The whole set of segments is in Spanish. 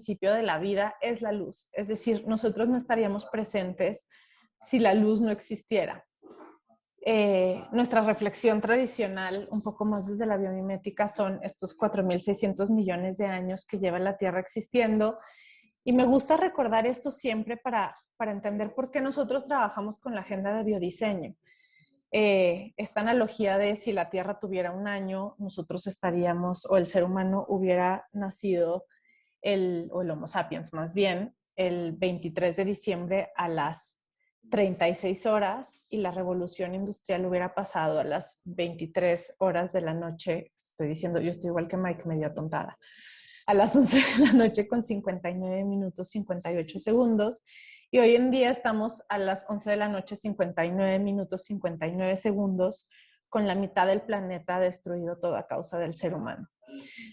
principio de la vida es la luz. Es decir, nosotros no estaríamos presentes si la luz no existiera. Nuestra reflexión tradicional, un poco más desde la biomimética, son estos 4.600 millones de años que lleva la Tierra existiendo. Y me gusta recordar esto siempre para entender por qué nosotros trabajamos con la agenda de biodiseño. Esta analogía de si la Tierra tuviera un año, nosotros estaríamos, o el ser humano hubiera nacido, o el Homo sapiens más bien, el 23 de diciembre a las 36 horas y la revolución industrial hubiera pasado a las 23 horas de la noche. Estoy diciendo, yo estoy igual que Mike, medio tontada. A las 11 de la noche con 59 minutos 58 segundos. Y hoy en día estamos a las 11 de la noche 59 minutos 59 segundos con la mitad del planeta destruido todo a causa del ser humano.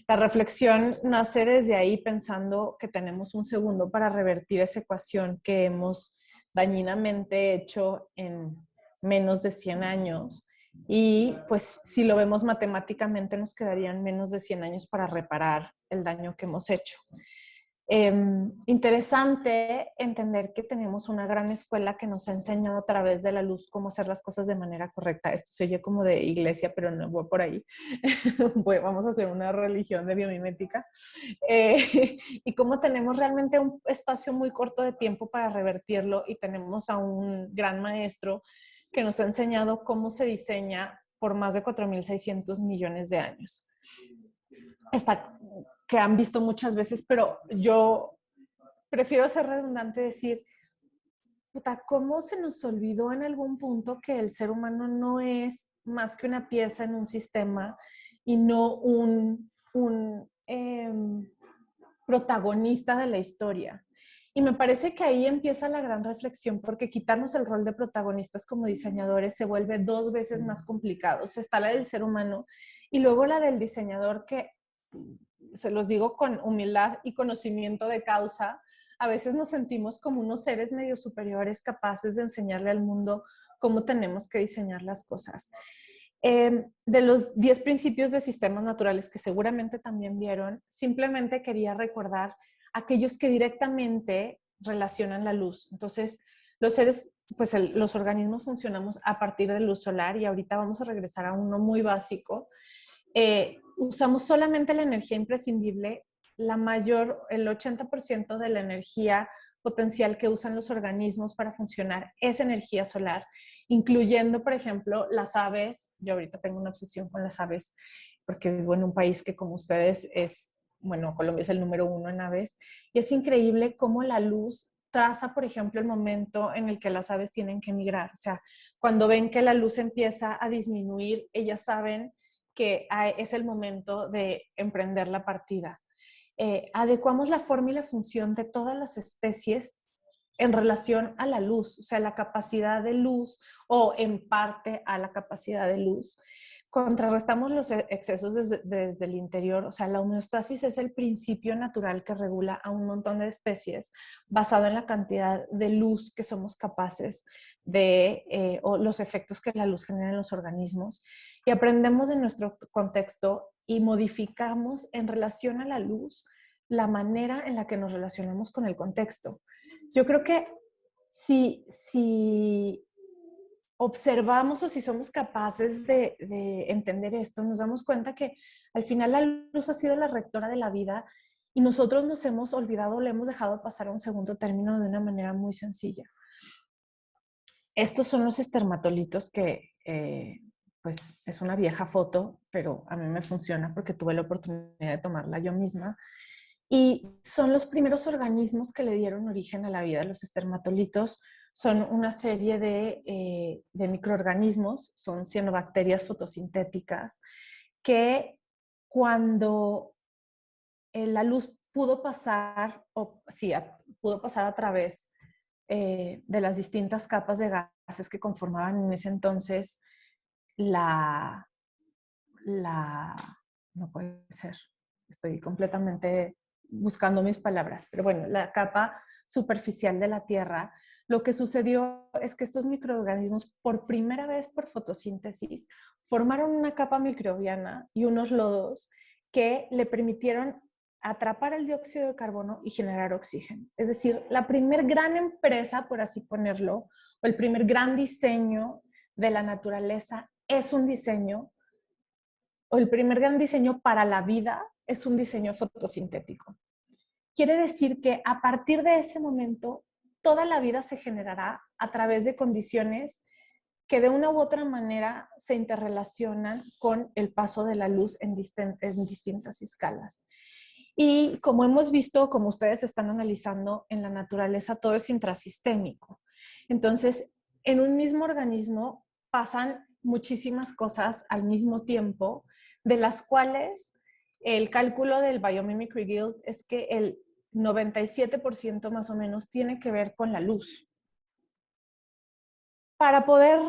La reflexión nace desde ahí pensando que tenemos un segundo para revertir esa ecuación que hemos dañinamente hecho en menos de 100 años. Y pues si lo vemos matemáticamente nos quedarían menos de 100 años para reparar el daño que hemos hecho. Interesante entender que tenemos una gran escuela que nos ha enseñado a través de la luz cómo hacer las cosas de manera correcta. Esto se oye como de iglesia, pero no voy por ahí. Vamos a hacer una religión de biomimética. Y cómo tenemos realmente un espacio muy corto de tiempo para revertirlo y tenemos a un gran maestro que nos ha enseñado cómo se diseña por más de 4.600 millones de años. Está que han visto muchas veces, pero yo prefiero ser redundante y decir, puta, ¿cómo se nos olvidó en algún punto que el ser humano no es más que una pieza en un sistema y no un protagonista de la historia? Y me parece que ahí empieza la gran reflexión, porque quitarnos el rol de protagonistas como diseñadores se vuelve 2 veces más complicado. O sea, está la del ser humano y luego la del diseñador, que se los digo con humildad y conocimiento de causa, a veces nos sentimos como unos seres medio superiores capaces de enseñarle al mundo cómo tenemos que diseñar las cosas. De los 10 principios de sistemas naturales que seguramente también vieron, simplemente quería recordar aquellos que directamente relacionan la luz. Entonces, los seres, pues los organismos funcionamos a partir de luz solar y ahorita vamos a regresar a uno muy básico. Usamos solamente la energía imprescindible, el 80% de la energía potencial que usan los organismos para funcionar es energía solar, incluyendo, por ejemplo, las aves. Yo ahorita tengo una obsesión con las aves porque vivo en un país que, como ustedes, bueno, Colombia es el número 1 en aves, y es increíble cómo la luz traza, por ejemplo, el momento en el que las aves tienen que migrar. O sea, cuando ven que la luz empieza a disminuir, ellas saben que es el momento de emprender la partida. Adecuamos la forma y la función de todas las especies en relación a la luz, o sea, la capacidad de luz o en parte a la capacidad de luz. Contrarrestamos los excesos desde el interior, o sea, la homeostasis es el principio natural que regula a un montón de especies basado en la cantidad de luz que somos capaces de, o los efectos que la luz genera en los organismos, y aprendemos de nuestro contexto y modificamos en relación a la luz la manera en la que nos relacionamos con el contexto. Yo creo que si observamos o si somos capaces de entender esto, nos damos cuenta que al final la luz ha sido la rectora de la vida y nosotros nos hemos olvidado, le hemos dejado pasar a un segundo término de una manera muy sencilla. Estos son los estermatolitos que, pues, es una vieja foto, pero a mí me funciona porque tuve la oportunidad de tomarla yo misma. Y son los primeros organismos que le dieron origen a la vida. Los estermatolitos son una serie de microorganismos, son cianobacterias fotosintéticas, que cuando la luz pudo pasar, pudo pasar a través de las distintas capas de gases que conformaban en ese entonces la, no puede ser, estoy completamente buscando mis palabras, pero bueno, la capa superficial de la Tierra, lo que sucedió es que estos microorganismos, por primera vez por fotosíntesis, formaron una capa microbiana y unos lodos que le permitieron atrapar el dióxido de carbono y generar oxígeno. Es decir, la primer gran empresa, por así ponerlo, o el primer gran diseño de la naturaleza es un diseño, o el primer gran diseño para la vida es un diseño fotosintético. Quiere decir que a partir de ese momento, toda la vida se generará a través de condiciones que de una u otra manera se interrelacionan con el paso de la luz en distintas escalas. Y como hemos visto, como ustedes están analizando, en la naturaleza todo es intrasistémico. Entonces, en un mismo organismo pasan muchísimas cosas al mismo tiempo, de las cuales el cálculo del Biomimicry Guild es que el 97% más o menos tiene que ver con la luz. Para poder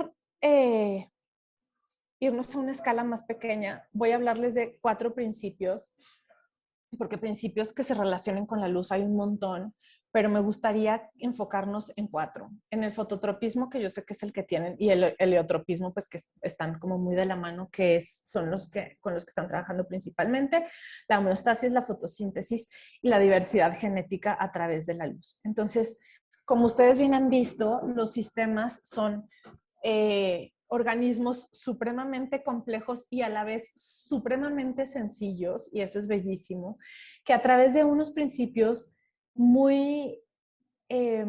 irnos a una escala más pequeña, voy a hablarles de 4 principios, porque principios que se relacionen con la luz hay un montón, pero me gustaría enfocarnos en 4. En el fototropismo, que yo sé que es el que tienen, y el heliotropismo, pues que están como muy de la mano, son los que con los que están trabajando principalmente, la homeostasis, la fotosíntesis y la diversidad genética a través de la luz. Entonces, como ustedes bien han visto, los sistemas son organismos supremamente complejos y a la vez supremamente sencillos, y eso es bellísimo, que a través de unos principios muy, eh,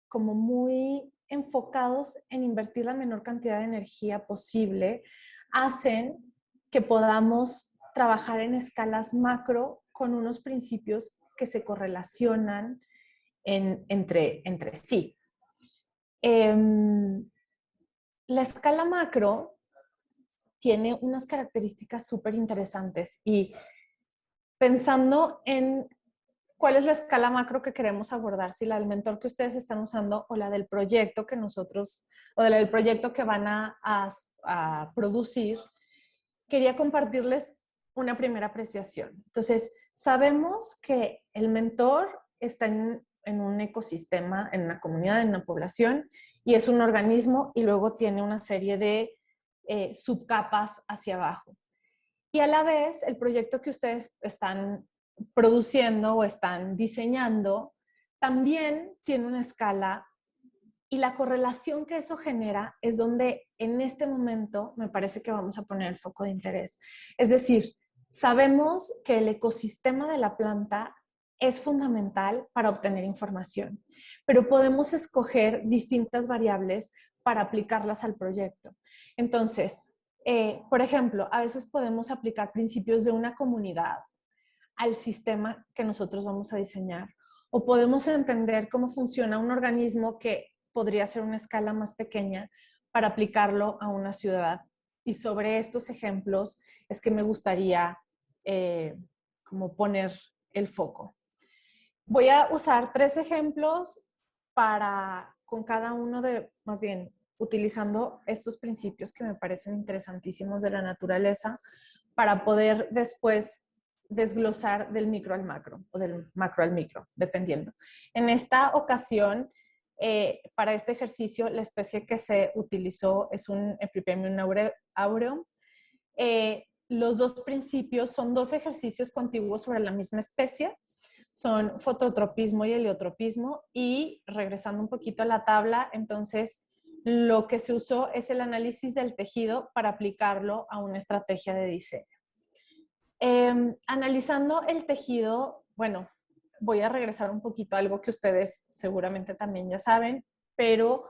como muy enfocados en invertir la menor cantidad de energía posible, hacen que podamos trabajar en escalas macro con unos principios que se correlacionan entre sí. La escala macro tiene unas características súper interesantes y pensando en cuál es la escala macro que queremos abordar, si la del mentor que ustedes están usando o la del proyecto que nosotros, o la del proyecto que van a producir, quería compartirles una primera apreciación. Entonces, sabemos que el mentor está en un ecosistema, en una comunidad, en una población, y es un organismo y luego tiene una serie de subcapas hacia abajo. Y a la vez, el proyecto que ustedes están produciendo o están diseñando también tiene una escala, y la correlación que eso genera es donde en este momento me parece que vamos a poner el foco de interés. Es decir, sabemos que el ecosistema de la planta es fundamental para obtener información, pero podemos escoger distintas variables para aplicarlas al proyecto. Entonces, por ejemplo, a veces podemos aplicar principios de una comunidad al sistema que nosotros vamos a diseñar, o podemos entender cómo funciona un organismo que podría ser una escala más pequeña para aplicarlo a una ciudad. Y sobre estos ejemplos es que me gustaría como poner el foco. Voy a usar 3 ejemplos con cada uno de, más bien, utilizando estos principios que me parecen interesantísimos de la naturaleza para poder después desglosar del micro al macro o del macro al micro, dependiendo. En esta ocasión, para este ejercicio, la especie que se utilizó es un Epipremium aureum. Los 2 principios son 2 ejercicios contiguos sobre la misma especie, son fototropismo y heliotropismo, y regresando un poquito a la tabla, entonces lo que se usó es el análisis del tejido para aplicarlo a una estrategia de diseño. Analizando el tejido, bueno, voy a regresar un poquito a algo que ustedes seguramente también ya saben, pero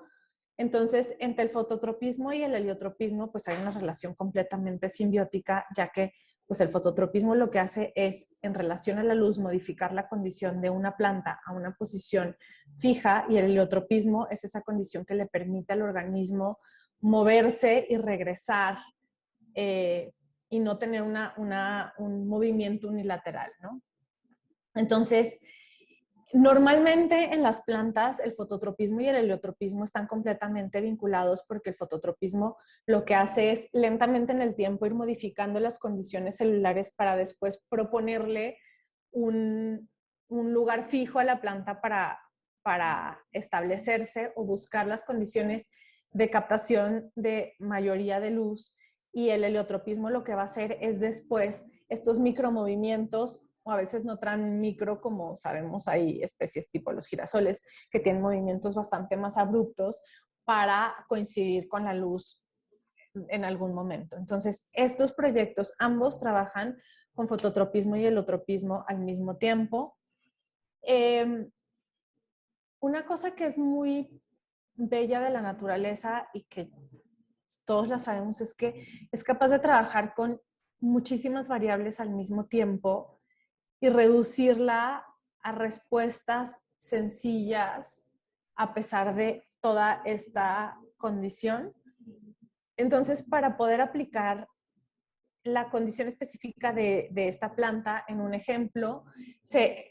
entonces entre el fototropismo y el heliotropismo pues hay una relación completamente simbiótica, ya que pues el fototropismo lo que hace es, en relación a la luz, modificar la condición de una planta a una posición fija, y el heliotropismo es esa condición que le permite al organismo moverse y regresar y no tener un movimiento unilateral, ¿no? Entonces, normalmente en las plantas el fototropismo y el heliotropismo están completamente vinculados, porque el fototropismo lo que hace es lentamente en el tiempo ir modificando las condiciones celulares para después proponerle un lugar fijo a la planta para establecerse o buscar las condiciones de captación de mayoría de luz y el heliotropismo lo que va a hacer es después estos micromovimientos, o a veces no tan micro como sabemos, hay especies tipo los girasoles que tienen movimientos bastante más abruptos para coincidir con la luz en algún momento. Entonces, estos proyectos ambos trabajan con fototropismo y heliotropismo al mismo tiempo. Una cosa que es muy bella de la naturaleza y que todos la sabemos es que es capaz de trabajar con muchísimas variables al mismo tiempo y reducirla a respuestas sencillas a pesar de toda esta condición. Entonces, para poder aplicar la condición específica de esta planta en un ejemplo, se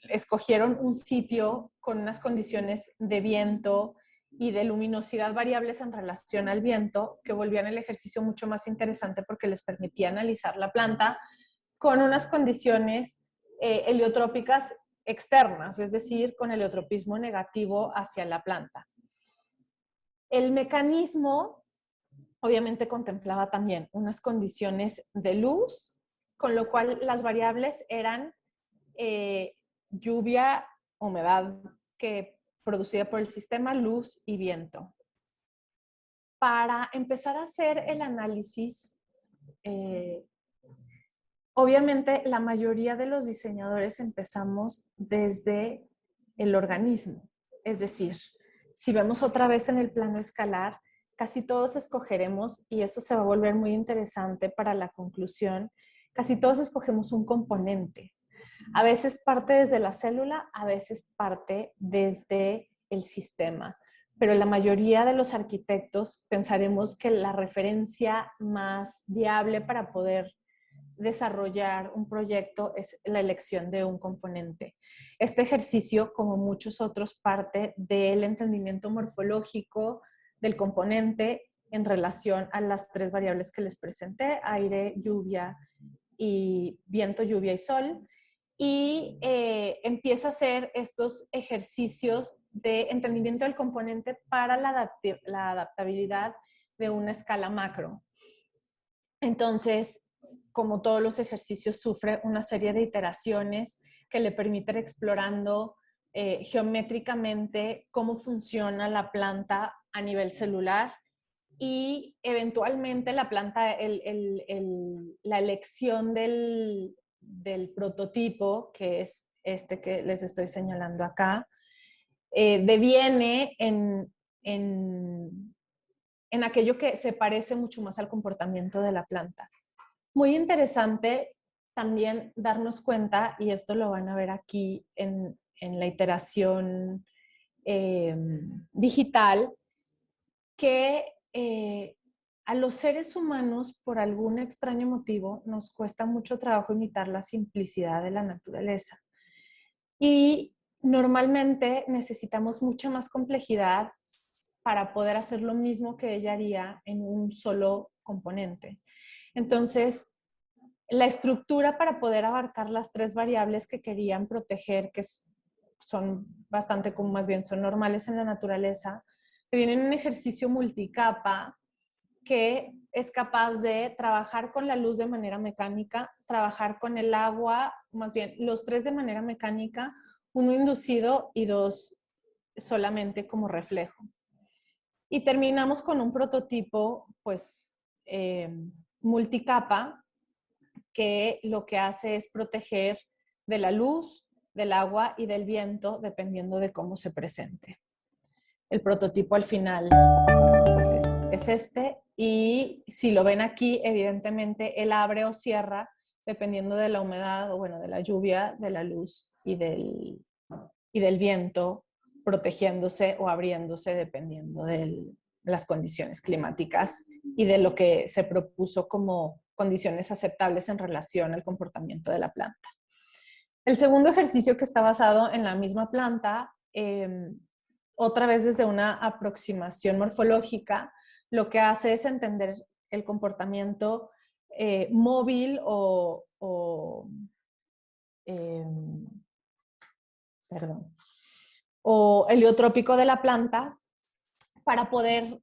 escogieron un sitio con unas condiciones de viento y de luminosidad variables en relación al viento que volvían el ejercicio mucho más interesante porque les permitía analizar la planta con unas condiciones heliotrópicas externas, es decir, con heliotropismo negativo hacia la planta. El mecanismo obviamente contemplaba también unas condiciones de luz, con lo cual las variables eran lluvia, humedad que producida por el sistema, luz y viento. Para empezar a hacer el análisis, obviamente la mayoría de los diseñadores empezamos desde el organismo, es decir, si vemos otra vez en el plano escalar, casi todos escogeremos, y eso se va a volver muy interesante para la conclusión, casi todos escogemos un componente. A veces parte desde la célula, a veces parte desde el sistema. Pero la mayoría de los arquitectos pensaremos que la referencia más viable para poder desarrollar un proyecto es la elección de un componente. Este ejercicio, como muchos otros, parte del entendimiento morfológico del componente en relación a las tres variables que les presenté: aire, lluvia y viento, lluvia y sol. Y empieza a hacer estos ejercicios de entendimiento del componente para la adaptabilidad de una escala macro. Entonces, como todos los ejercicios, sufre una serie de iteraciones que le permiten explorando geométricamente cómo funciona la planta a nivel celular y eventualmente la planta, la elección del prototipo, que es este que les estoy señalando acá, deviene en aquello que se parece mucho más al comportamiento de la planta. Muy interesante también darnos cuenta, y esto lo van a ver aquí en la iteración digital, que a los seres humanos, por algún extraño motivo, nos cuesta mucho trabajo imitar la simplicidad de la naturaleza. Y normalmente necesitamos mucha más complejidad para poder hacer lo mismo que ella haría en un solo componente. Entonces, la estructura para poder abarcar las tres variables que querían proteger, que son bastante, como más bien son normales en la naturaleza, viene en un ejercicio multicapa que es capaz de trabajar con la luz de manera mecánica, trabajar con el agua, más bien los tres de manera mecánica, uno inducido y dos solamente como reflejo. Y terminamos con un prototipo, pues, multicapa, que lo que hace es proteger de la luz, del agua y del viento, dependiendo de cómo se presente. El prototipo al final pues es este, y si lo ven aquí, evidentemente él abre o cierra dependiendo de la humedad, o bueno, de la lluvia, de la luz y del viento, protegiéndose o abriéndose dependiendo de las condiciones climáticas y de lo que se propuso como condiciones aceptables en relación al comportamiento de la planta. El segundo ejercicio, que está basado en la misma planta, otra vez desde una aproximación morfológica, lo que hace es entender el comportamiento móvil o heliotrópico de la planta para poder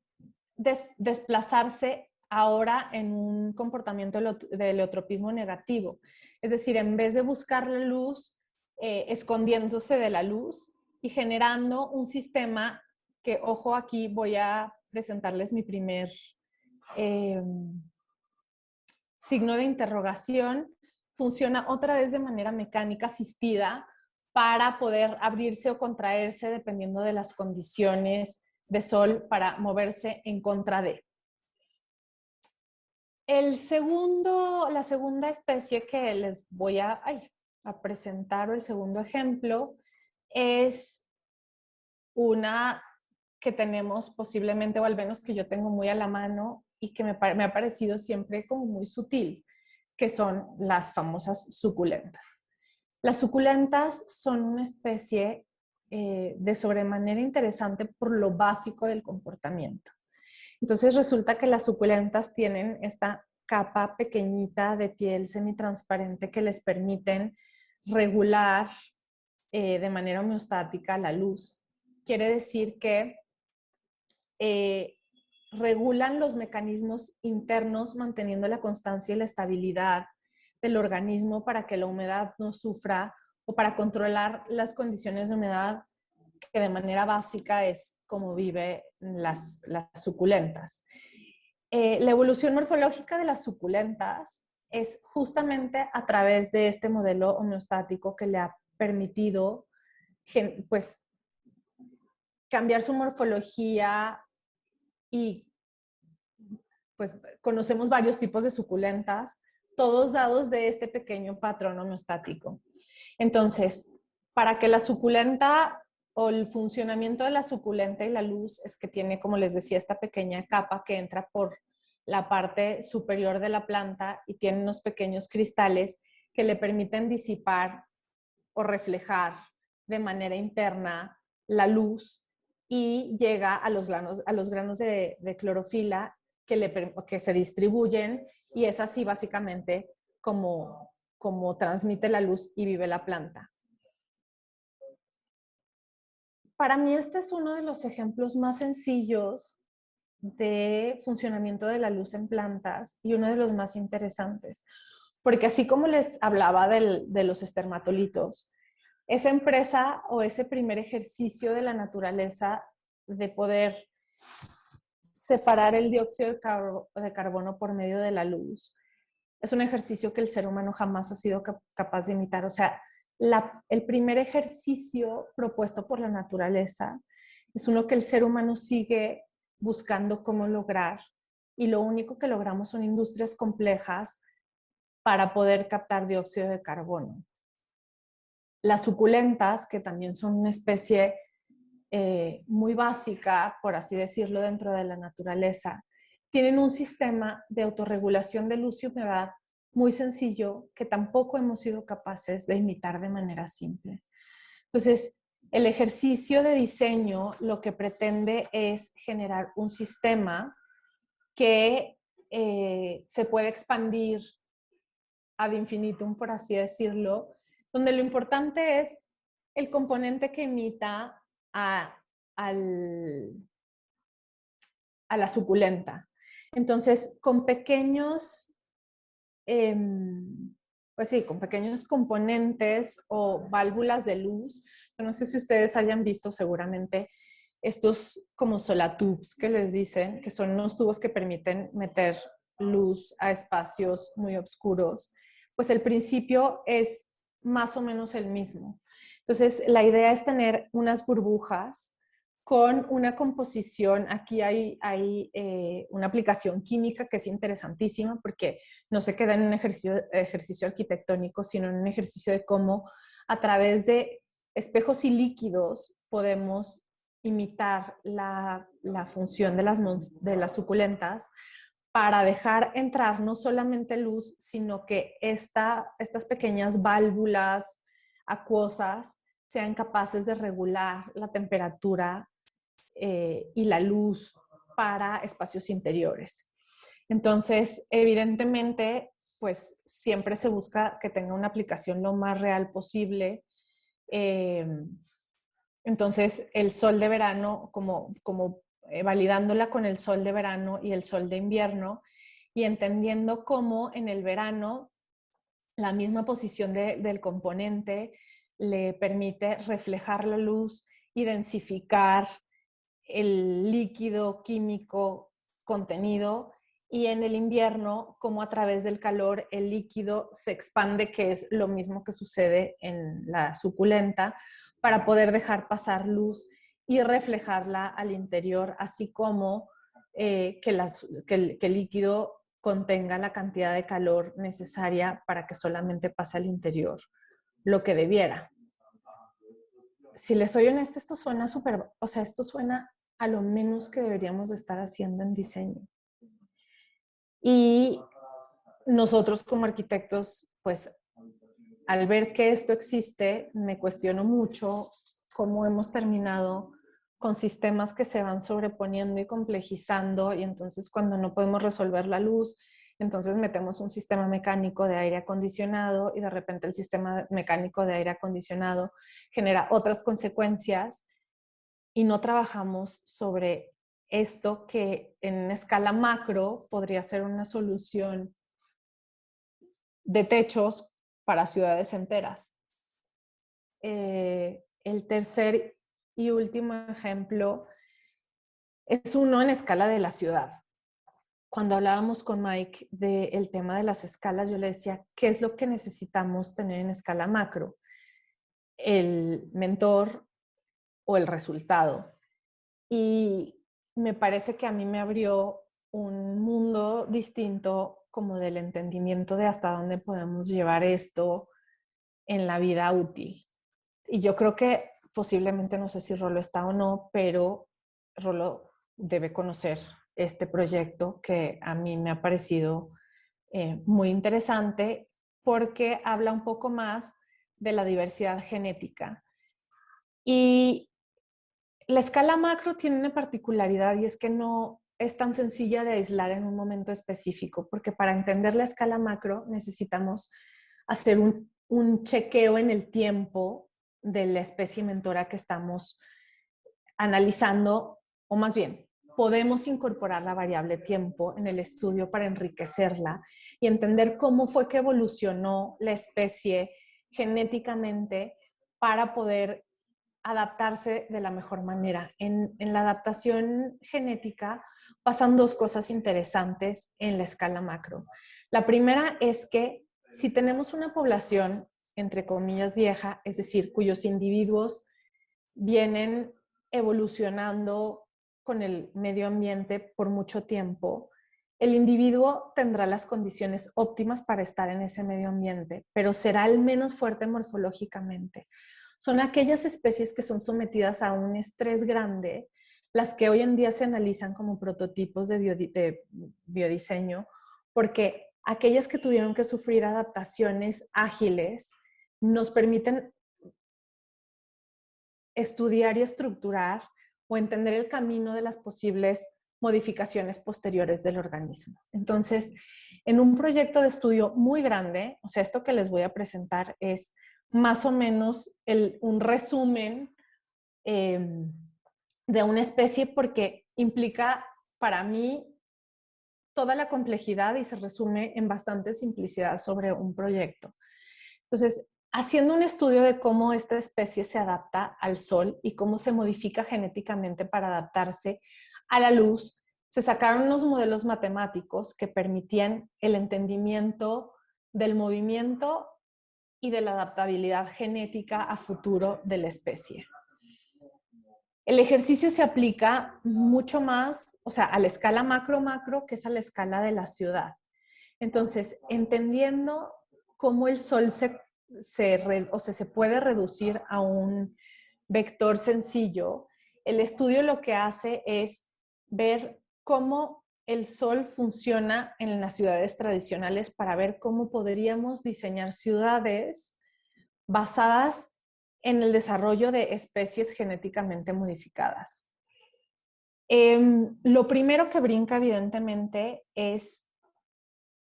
desplazarse ahora en un comportamiento de heliotropismo negativo. Es decir, en vez de buscar la luz, escondiéndose de la luz y generando un sistema que, ojo, aquí voy a presentarles mi primer signo de interrogación, funciona otra vez de manera mecánica asistida para poder abrirse o contraerse dependiendo de las condiciones de sol para moverse en contra de. La segunda especie que les voy a presentar, o el segundo ejemplo, es una que tenemos posiblemente, o al menos que yo tengo muy a la mano y que me ha parecido siempre como muy sutil, que son las famosas suculentas. Las suculentas son una especie de sobremanera interesante por lo básico del comportamiento. Entonces resulta que las suculentas tienen esta capa pequeñita de piel semitransparente que les permiten regular de manera homeostática la luz. Quiere decir que regulan los mecanismos internos manteniendo la constancia y la estabilidad del organismo para que la humedad no sufra o para controlar las condiciones de humedad que de manera básica es como viven las suculentas. La evolución morfológica de las suculentas es justamente a través de este modelo homeostático que le ha permitido pues, cambiar su morfología y pues conocemos varios tipos de suculentas, todos dados de este pequeño patrón homeostático. Entonces, para que la suculenta o el funcionamiento de la suculenta y la luz es que tiene, como les decía, esta pequeña capa que entra por la parte superior de la planta y tiene unos pequeños cristales que le permiten disipar o reflejar de manera interna la luz y llega a los granos de clorofila que se distribuyen y es así básicamente como transmite la luz y vive la planta. Para mí este es uno de los ejemplos más sencillos de funcionamiento de la luz en plantas y uno de los más interesantes, porque así como les hablaba de los espermatolitos, esa empresa o ese primer ejercicio de la naturaleza de poder separar el dióxido de carbono por medio de la luz, es un ejercicio que el ser humano jamás ha sido capaz de imitar. O sea, el primer ejercicio propuesto por la naturaleza es uno que el ser humano sigue buscando cómo lograr y lo único que logramos son industrias complejas para poder captar dióxido de carbono. Las suculentas, que también son una especie muy básica, por así decirlo, dentro de la naturaleza, tienen un sistema de autorregulación de luz y humedad muy sencillo que tampoco hemos sido capaces de imitar de manera simple. Entonces, el ejercicio de diseño lo que pretende es generar un sistema que se puede expandir ad infinitum, por así decirlo, donde lo importante es el componente que imita a la suculenta. Entonces, con pequeños, pues sí, con pequeños componentes o válvulas de luz, no sé si ustedes hayan visto seguramente estos como solatubes que les dicen, que son unos tubos que permiten meter luz a espacios muy oscuros, pues el principio es más o menos el mismo. Entonces, la idea es tener unas burbujas con una composición. Aquí hay una aplicación química que es interesantísima porque no se queda en un ejercicio arquitectónico, sino en un ejercicio de cómo a través de espejos y líquidos podemos imitar la función de las suculentas para dejar entrar no solamente luz, sino que estas pequeñas válvulas acuosas sean capaces de regular la temperatura y la luz para espacios interiores. Entonces, evidentemente, pues siempre se busca que tenga una aplicación lo más real posible. Entonces, el sol de verano, como validándola con el sol de verano y el sol de invierno, y entendiendo cómo en el verano la misma posición del componente le permite reflejar la luz y densificar el líquido químico contenido, y en el invierno como a través del calor el líquido se expande, que es lo mismo que sucede en la suculenta, para poder dejar pasar luz y reflejarla al interior, así como que el líquido contenga la cantidad de calor necesaria para que solamente pase al interior lo que debiera. Si les soy honesta, esto suena súper, o sea, esto suena a lo menos que deberíamos estar haciendo en diseño. Y nosotros como arquitectos, pues al ver que esto existe, me cuestiono mucho cómo hemos terminado con sistemas que se van sobreponiendo y complejizando, y entonces cuando no podemos resolver la luz, entonces metemos un sistema mecánico de aire acondicionado y de repente el sistema mecánico de aire acondicionado genera otras consecuencias y no trabajamos sobre esto que en escala macro podría ser una solución de techos para ciudades enteras. El tercer y último ejemplo es uno en escala de la ciudad. Cuando hablábamos con Mike del tema de las escalas, yo le decía, ¿qué es lo que necesitamos tener en escala macro? ¿El mentor o el resultado? Y me parece que a mí me abrió un mundo distinto como del entendimiento de hasta dónde podemos llevar esto en la vida útil. Y yo creo que posiblemente, no sé si Rolo está o no, pero Rolo debe conocer este proyecto que a mí me ha parecido muy interesante porque habla un poco más de la diversidad genética. Y la escala macro tiene una particularidad, y es que no es tan sencilla de aislar en un momento específico, porque para entender la escala macro necesitamos hacer un chequeo en el tiempo de la especie mentora que estamos analizando, o más bien, podemos incorporar la variable tiempo en el estudio para enriquecerla y entender cómo fue que evolucionó la especie genéticamente para poder adaptarse de la mejor manera. En la adaptación genética pasan dos cosas interesantes en la escala macro. La primera es que si tenemos una población, entre comillas, vieja, es decir, cuyos individuos vienen evolucionando con el medio ambiente por mucho tiempo, el individuo tendrá las condiciones óptimas para estar en ese medio ambiente, pero será el menos fuerte morfológicamente. Son aquellas especies que son sometidas a un estrés grande, las que hoy en día se analizan como prototipos de biodiseño, porque aquellas que tuvieron que sufrir adaptaciones ágiles nos permiten estudiar y estructurar o entender el camino de las posibles modificaciones posteriores del organismo. Entonces, en un proyecto de estudio muy grande, o sea, esto que les voy a presentar es más o menos un resumen de una especie, porque implica para mí toda la complejidad y se resume en bastante simplicidad sobre un proyecto. Entonces, haciendo un estudio de cómo esta especie se adapta al sol y cómo se modifica genéticamente para adaptarse a la luz, se sacaron unos modelos matemáticos que permitían el entendimiento del movimiento y de la adaptabilidad genética a futuro de la especie. El ejercicio se aplica mucho más, o sea, a la escala macro-macro, que es a la escala de la ciudad. Entonces, entendiendo cómo el sol se puede reducir a un vector sencillo, el estudio lo que hace es ver cómo el sol funciona en las ciudades tradicionales para ver cómo podríamos diseñar ciudades basadas en el desarrollo de especies genéticamente modificadas. Lo primero que brinca, evidentemente, es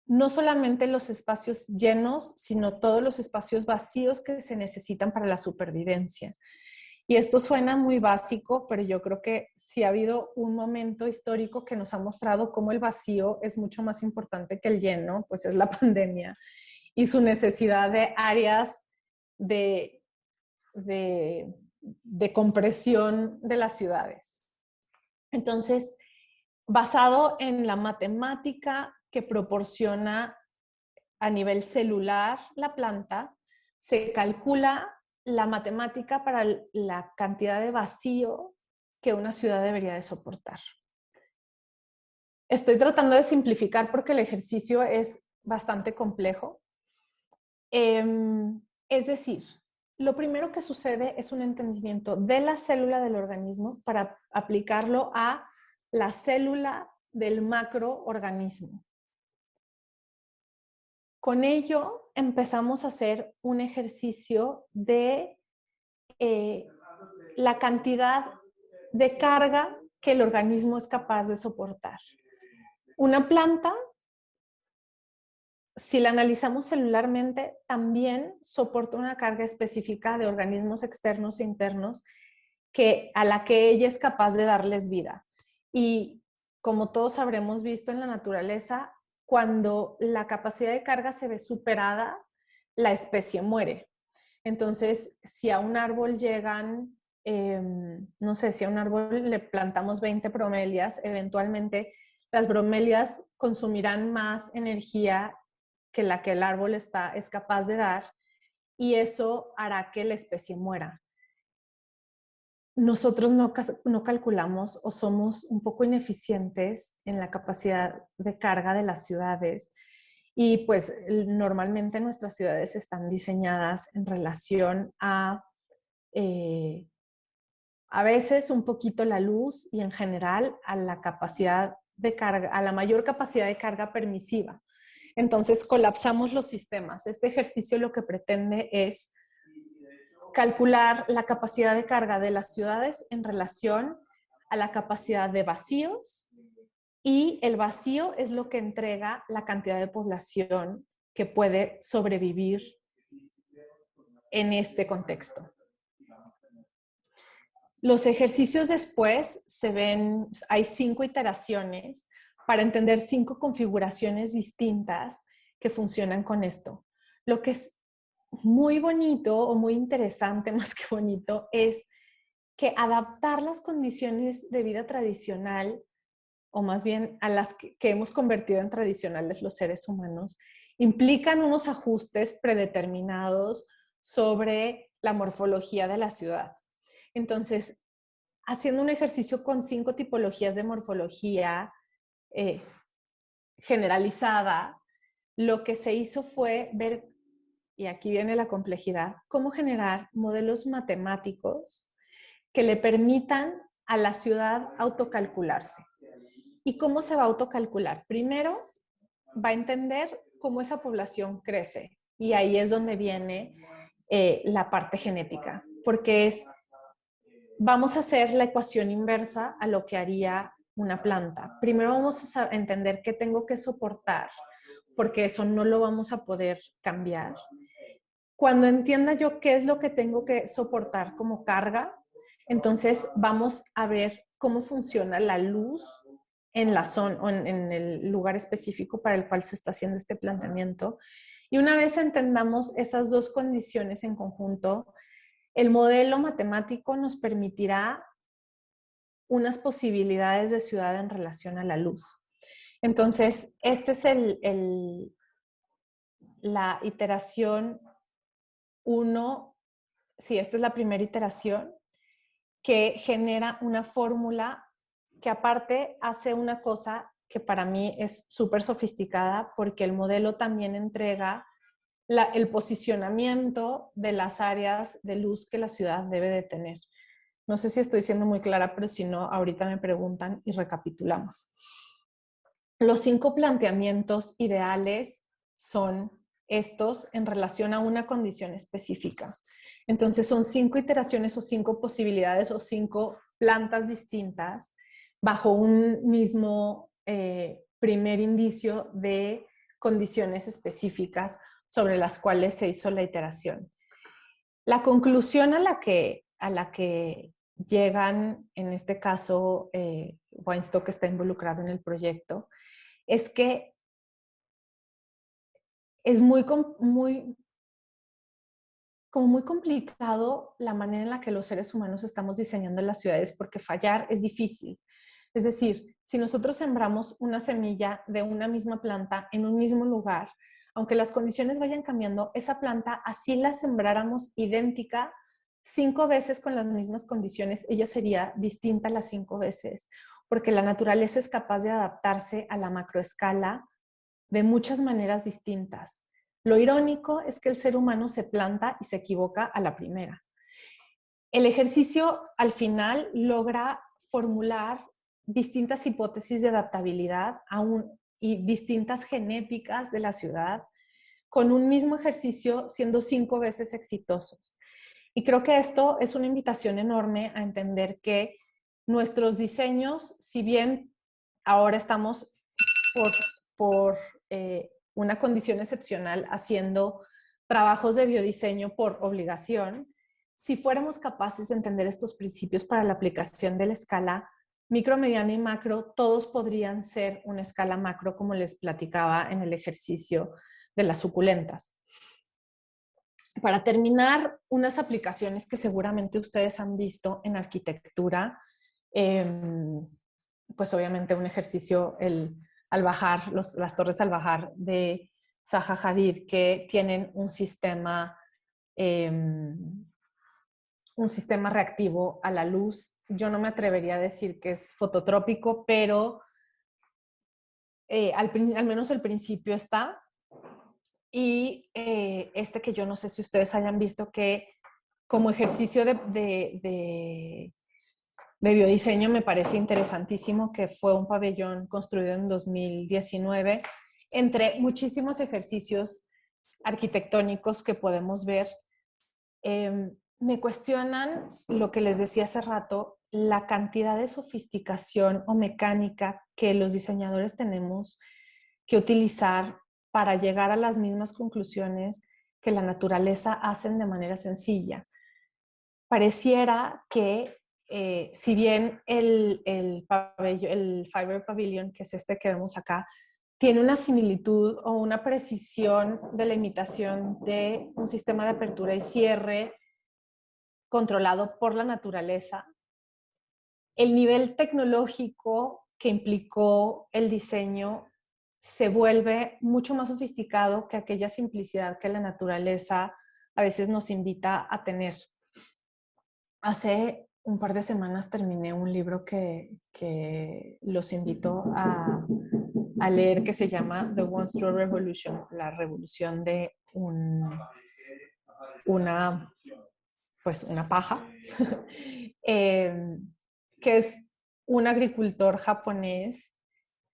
no solamente los espacios llenos, sino todos los espacios vacíos que se necesitan para la supervivencia. Y esto suena muy básico, pero yo creo que sí ha habido un momento histórico que nos ha mostrado cómo el vacío es mucho más importante que el lleno, pues es la pandemia, y su necesidad de áreas de, de, de compresión de las ciudades. Entonces, basado en la matemática que proporciona a nivel celular la planta, se calcula la matemática para la cantidad de vacío que una ciudad debería de soportar. Estoy tratando de simplificar porque el ejercicio es bastante complejo. Es decir, lo primero que sucede es un entendimiento de la célula del organismo para aplicarlo a la célula del macroorganismo. Con ello empezamos a hacer un ejercicio de la cantidad de carga que el organismo es capaz de soportar. Una planta, si la analizamos celularmente, también soporta una carga específica de organismos externos e internos a la que ella es capaz de darles vida. Y como todos habremos visto en la naturaleza, cuando la capacidad de carga se ve superada, la especie muere. Entonces, si a un árbol llegan, no sé, si a un árbol le plantamos 20 bromelias, eventualmente las bromelias consumirán más energía que la que el árbol es capaz de dar, y eso hará que la especie muera. Nosotros no calculamos o somos un poco ineficientes en la capacidad de carga de las ciudades, y pues normalmente nuestras ciudades están diseñadas en relación a veces un poquito la luz y en general a la capacidad de carga, a la mayor capacidad de carga permisiva. Entonces colapsamos los sistemas. Este ejercicio lo que pretende es calcular la capacidad de carga de las ciudades en relación a la capacidad de vacíos, y el vacío es lo que entrega la cantidad de población que puede sobrevivir en este contexto. Los ejercicios después hay 5 iteraciones para entender 5 configuraciones distintas que funcionan con esto. Lo que es muy bonito o muy interesante, más que bonito, es que adaptar las condiciones de vida tradicional, o más bien a las que hemos convertido en tradicionales los seres humanos, implican unos ajustes predeterminados sobre la morfología de la ciudad. Entonces, haciendo un ejercicio con 5 tipologías de morfología generalizada, lo que se hizo fue ver, y aquí viene la complejidad, cómo generar modelos matemáticos que le permitan a la ciudad autocalcularse. ¿Y cómo se va a autocalcular? Primero, va a entender cómo esa población crece, y ahí es donde viene la parte genética, porque vamos a hacer la ecuación inversa a lo que haría una planta. Primero vamos a entender qué tengo que soportar, porque eso no lo vamos a poder cambiar. Cuando entienda yo qué es lo que tengo que soportar como carga, entonces vamos a ver cómo funciona la luz en la zona o en el lugar específico para el cual se está haciendo este planteamiento. Y una vez entendamos esas dos condiciones en conjunto, el modelo matemático nos permitirá unas posibilidades de ciudad en relación a la luz. Entonces, este es la iteración 1, sí, esta es la primera iteración, que genera una fórmula que aparte hace una cosa que para mí es súper sofisticada, porque el modelo también entrega el posicionamiento de las áreas de luz que la ciudad debe de tener. No sé si estoy siendo muy clara, pero si no, ahorita me preguntan y recapitulamos. Los 5 planteamientos ideales son estos en relación a una condición específica. Entonces son 5 iteraciones o 5 posibilidades o 5 plantas distintas bajo un mismo primer indicio de condiciones específicas sobre las cuales se hizo la iteración. La conclusión a la que a la que llegan, en este caso, Weinstock está involucrado en el proyecto, es que es como muy complicado la manera en la que los seres humanos estamos diseñando las ciudades, porque fallar es difícil. Es decir, si nosotros sembramos una semilla de una misma planta en un mismo lugar, aunque las condiciones vayan cambiando, esa planta, así la sembráramos idéntica 5 veces con las mismas condiciones, ella sería distinta las 5 veces, porque la naturaleza es capaz de adaptarse a la macroescala de muchas maneras distintas. Lo irónico es que el ser humano se planta y se equivoca a la primera. El ejercicio al final logra formular distintas hipótesis de adaptabilidad y distintas genéticas de la ciudad con un mismo ejercicio siendo 5 veces exitosos. Y creo que esto es una invitación enorme a entender que nuestros diseños, si bien ahora estamos por, por una condición excepcional haciendo trabajos de biodiseño por obligación, si fuéramos capaces de entender estos principios para la aplicación de la escala micro, mediana y macro, todos podrían ser una escala macro, como les platicaba en el ejercicio de las suculentas. Para terminar, unas aplicaciones que seguramente ustedes han visto en arquitectura, pues obviamente un ejercicio al bajar, las torres al bajar de Zaha Hadid, que tienen un sistema reactivo a la luz. Yo no me atrevería a decir que es fototrópico, pero al menos el principio está. Y este que yo no sé si ustedes hayan visto que como ejercicio de biodiseño me parece interesantísimo, que fue un pabellón construido en 2019, entre muchísimos ejercicios arquitectónicos que podemos ver. Me cuestionan lo que les decía hace rato, la cantidad de sofisticación o mecánica que los diseñadores tenemos que utilizar para llegar a las mismas conclusiones que la naturaleza hacen de manera sencilla. Pareciera que si bien el Fiber Pavilion, que es este que vemos acá, tiene una similitud o una precisión de la imitación de un sistema de apertura y cierre controlado por la naturaleza, el nivel tecnológico que implicó el diseño se vuelve mucho más sofisticado que aquella simplicidad que la naturaleza a veces nos invita a tener. Hace un par de semanas terminé un libro que los invito a leer, que se llama The One Straw Revolution, la revolución de una paja, que es un agricultor japonés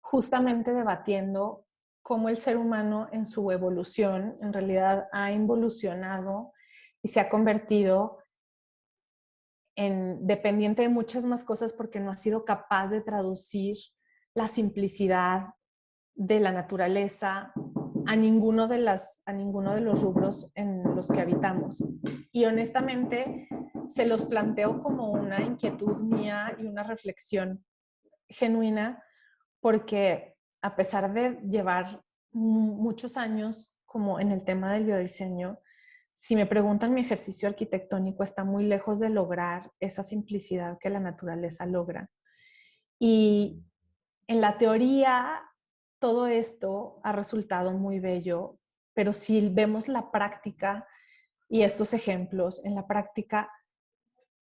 justamente debatiendo cómo el ser humano en su evolución en realidad ha involucionado y se ha convertido en dependiente de muchas más cosas porque no ha sido capaz de traducir la simplicidad de la naturaleza a ninguno de los rubros en los que habitamos. Y honestamente se los planteo como una inquietud mía y una reflexión genuina, porque a pesar de llevar muchos años como en el tema del biodiseño, si me preguntan, mi ejercicio arquitectónico está muy lejos de lograr esa simplicidad que la naturaleza logra. Y en la teoría, todo esto ha resultado muy bello, pero si vemos la práctica y estos ejemplos, en la práctica,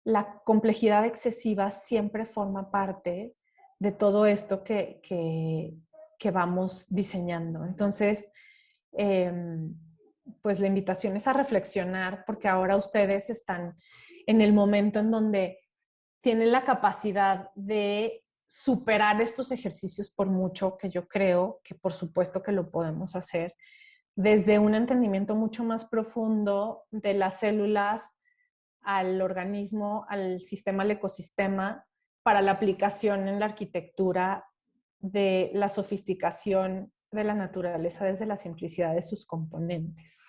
la complejidad excesiva siempre forma parte de todo esto que vamos diseñando. Entonces, pues la invitación es a reflexionar, porque ahora ustedes están en el momento en donde tienen la capacidad de superar estos ejercicios, por mucho que yo creo que por supuesto que lo podemos hacer, desde un entendimiento mucho más profundo de las células al organismo, al sistema, al ecosistema, para la aplicación en la arquitectura de la sofisticación de la naturaleza desde la simplicidad de sus componentes.